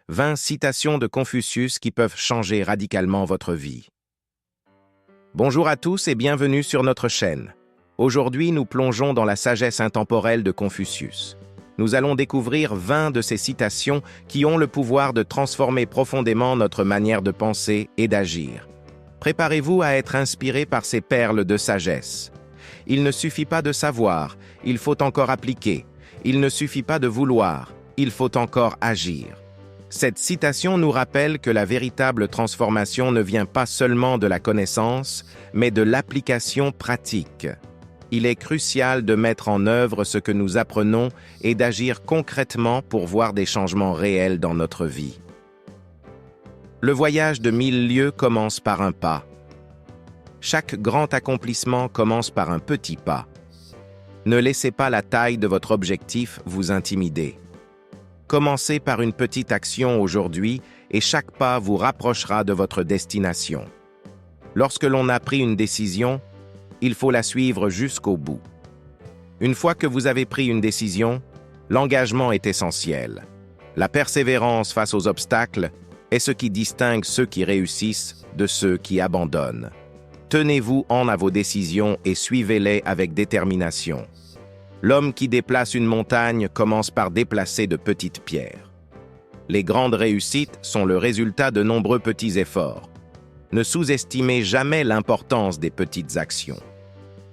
20 citations de Confucius qui peuvent changer radicalement votre vie. Bonjour à tous et bienvenue sur notre chaîne. Aujourd'hui, nous plongeons dans la sagesse intemporelle de Confucius. Nous allons découvrir 20 de ces citations qui ont le pouvoir de transformer profondément notre manière de penser et d'agir. Préparez-vous à être inspiré par ces perles de sagesse. Il ne suffit pas de savoir, il faut encore appliquer. Il ne suffit pas de vouloir, il faut encore agir. Cette citation nous rappelle que la véritable transformation ne vient pas seulement de la connaissance, mais de l'application pratique. Il est crucial de mettre en œuvre ce que nous apprenons et d'agir concrètement pour voir des changements réels dans notre vie. Le voyage de 1000 lieues commence par un pas. Chaque grand accomplissement commence par un petit pas. Ne laissez pas la taille de votre objectif vous intimider. Commencez par une petite action aujourd'hui et chaque pas vous rapprochera de votre destination. Lorsque l'on a pris une décision, il faut la suivre jusqu'au bout. Une fois que vous avez pris une décision, l'engagement est essentiel. La persévérance face aux obstacles est ce qui distingue ceux qui réussissent de ceux qui abandonnent. Tenez-vous à vos décisions et suivez-les avec détermination. L'homme qui déplace une montagne commence par déplacer de petites pierres. Les grandes réussites sont le résultat de nombreux petits efforts. Ne sous-estimez jamais l'importance des petites actions.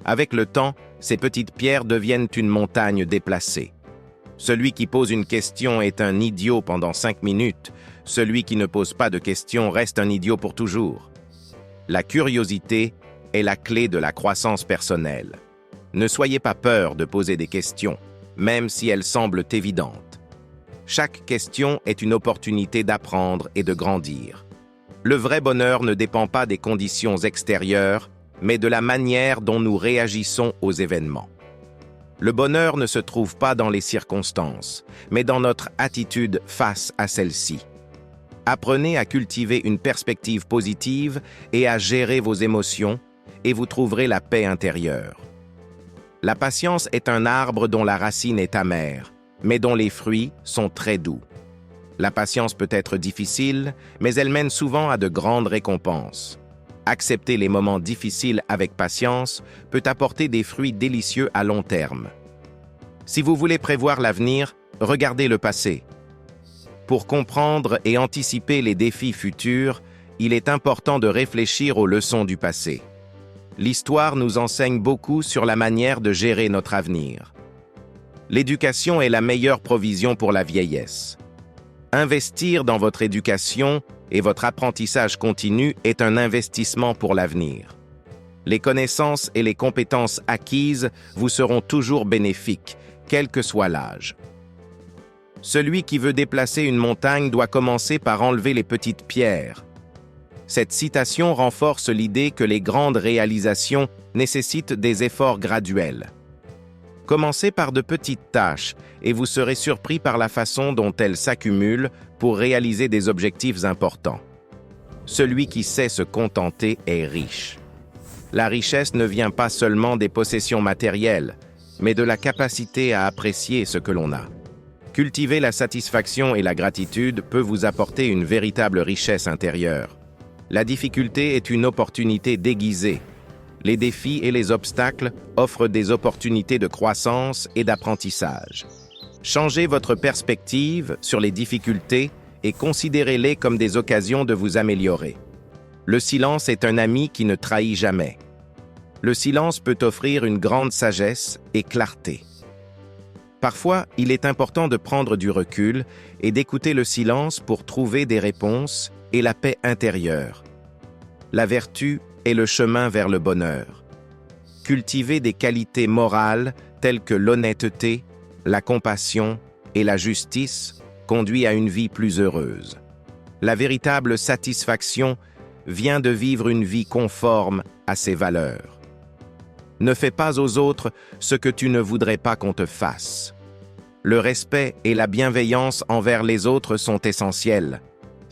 Avec le temps, ces petites pierres deviennent une montagne déplacée. Celui qui pose une question est un idiot pendant 5 minutes. Celui qui ne pose pas de questions reste un idiot pour toujours. La curiosité est la clé de la croissance personnelle. Ne soyez pas peur de poser des questions, même si elles semblent évidentes. Chaque question est une opportunité d'apprendre et de grandir. Le vrai bonheur ne dépend pas des conditions extérieures, mais de la manière dont nous réagissons aux événements. Le bonheur ne se trouve pas dans les circonstances, mais dans notre attitude face à celles-ci. Apprenez à cultiver une perspective positive et à gérer vos émotions, et vous trouverez la paix intérieure. La patience est un arbre dont la racine est amère, mais dont les fruits sont très doux. La patience peut être difficile, mais elle mène souvent à de grandes récompenses. Accepter les moments difficiles avec patience peut apporter des fruits délicieux à long terme. Si vous voulez prévoir l'avenir, regardez le passé. Pour comprendre et anticiper les défis futurs, il est important de réfléchir aux leçons du passé. L'histoire nous enseigne beaucoup sur la manière de gérer notre avenir. L'éducation est la meilleure provision pour la vieillesse. Investir dans votre éducation et votre apprentissage continu est un investissement pour l'avenir. Les connaissances et les compétences acquises vous seront toujours bénéfiques, quel que soit l'âge. Celui qui veut déplacer une montagne doit commencer par enlever les petites pierres. Cette citation renforce l'idée que les grandes réalisations nécessitent des efforts graduels. Commencez par de petites tâches et vous serez surpris par la façon dont elles s'accumulent pour réaliser des objectifs importants. Celui qui sait se contenter est riche. La richesse ne vient pas seulement des possessions matérielles, mais de la capacité à apprécier ce que l'on a. Cultiver la satisfaction et la gratitude peut vous apporter une véritable richesse intérieure. La difficulté est une opportunité déguisée. Les défis et les obstacles offrent des opportunités de croissance et d'apprentissage. Changez votre perspective sur les difficultés et considérez-les comme des occasions de vous améliorer. Le silence est un ami qui ne trahit jamais. Le silence peut offrir une grande sagesse et clarté. Parfois, il est important de prendre du recul et d'écouter le silence pour trouver des réponses et la paix intérieure. La vertu est le chemin vers le bonheur. Cultiver des qualités morales telles que l'honnêteté, la compassion et la justice conduit à une vie plus heureuse. La véritable satisfaction vient de vivre une vie conforme à ses valeurs. Ne fais pas aux autres ce que tu ne voudrais pas qu'on te fasse. Le respect et la bienveillance envers les autres sont essentiels.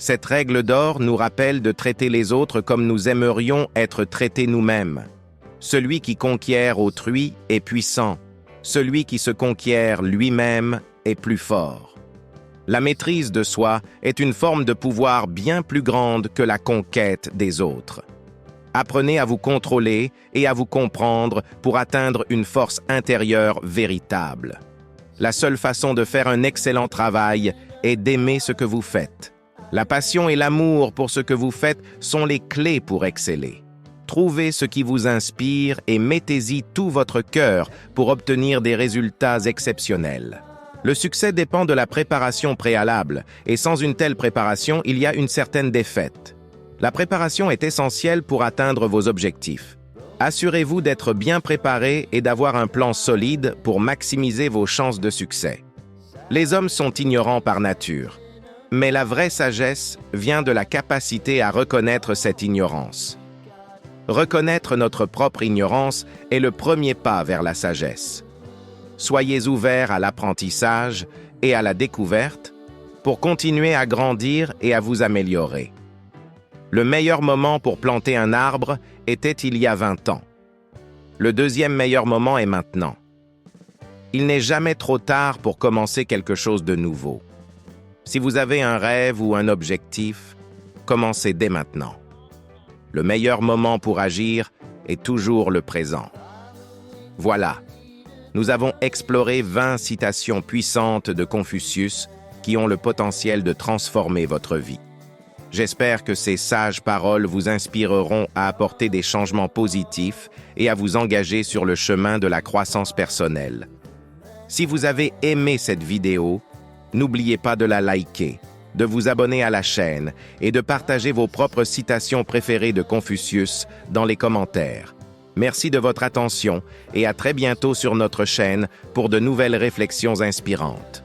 Cette règle d'or nous rappelle de traiter les autres comme nous aimerions être traités nous-mêmes. Celui qui conquiert autrui est puissant. Celui qui se conquiert lui-même est plus fort. La maîtrise de soi est une forme de pouvoir bien plus grande que la conquête des autres. Apprenez à vous contrôler et à vous comprendre pour atteindre une force intérieure véritable. La seule façon de faire un excellent travail est d'aimer ce que vous faites. La passion et l'amour pour ce que vous faites sont les clés pour exceller. Trouvez ce qui vous inspire et mettez-y tout votre cœur pour obtenir des résultats exceptionnels. Le succès dépend de la préparation préalable, et sans une telle préparation, il y a une certaine défaite. La préparation est essentielle pour atteindre vos objectifs. Assurez-vous d'être bien préparé et d'avoir un plan solide pour maximiser vos chances de succès. Les hommes sont ignorants par nature, mais la vraie sagesse vient de la capacité à reconnaître cette ignorance. Reconnaître notre propre ignorance est le premier pas vers la sagesse. Soyez ouverts à l'apprentissage et à la découverte pour continuer à grandir et à vous améliorer. Le meilleur moment pour planter un arbre était il y a 20 ans. Le deuxième meilleur moment est maintenant. Il n'est jamais trop tard pour commencer quelque chose de nouveau. Si vous avez un rêve ou un objectif, commencez dès maintenant. Le meilleur moment pour agir est toujours le présent. Voilà, nous avons exploré 20 citations puissantes de Confucius qui ont le potentiel de transformer votre vie. J'espère que ces sages paroles vous inspireront à apporter des changements positifs et à vous engager sur le chemin de la croissance personnelle. Si vous avez aimé cette vidéo, n'oubliez pas de la liker, de vous abonner à la chaîne et de partager vos propres citations préférées de Confucius dans les commentaires. Merci de votre attention et à très bientôt sur notre chaîne pour de nouvelles réflexions inspirantes.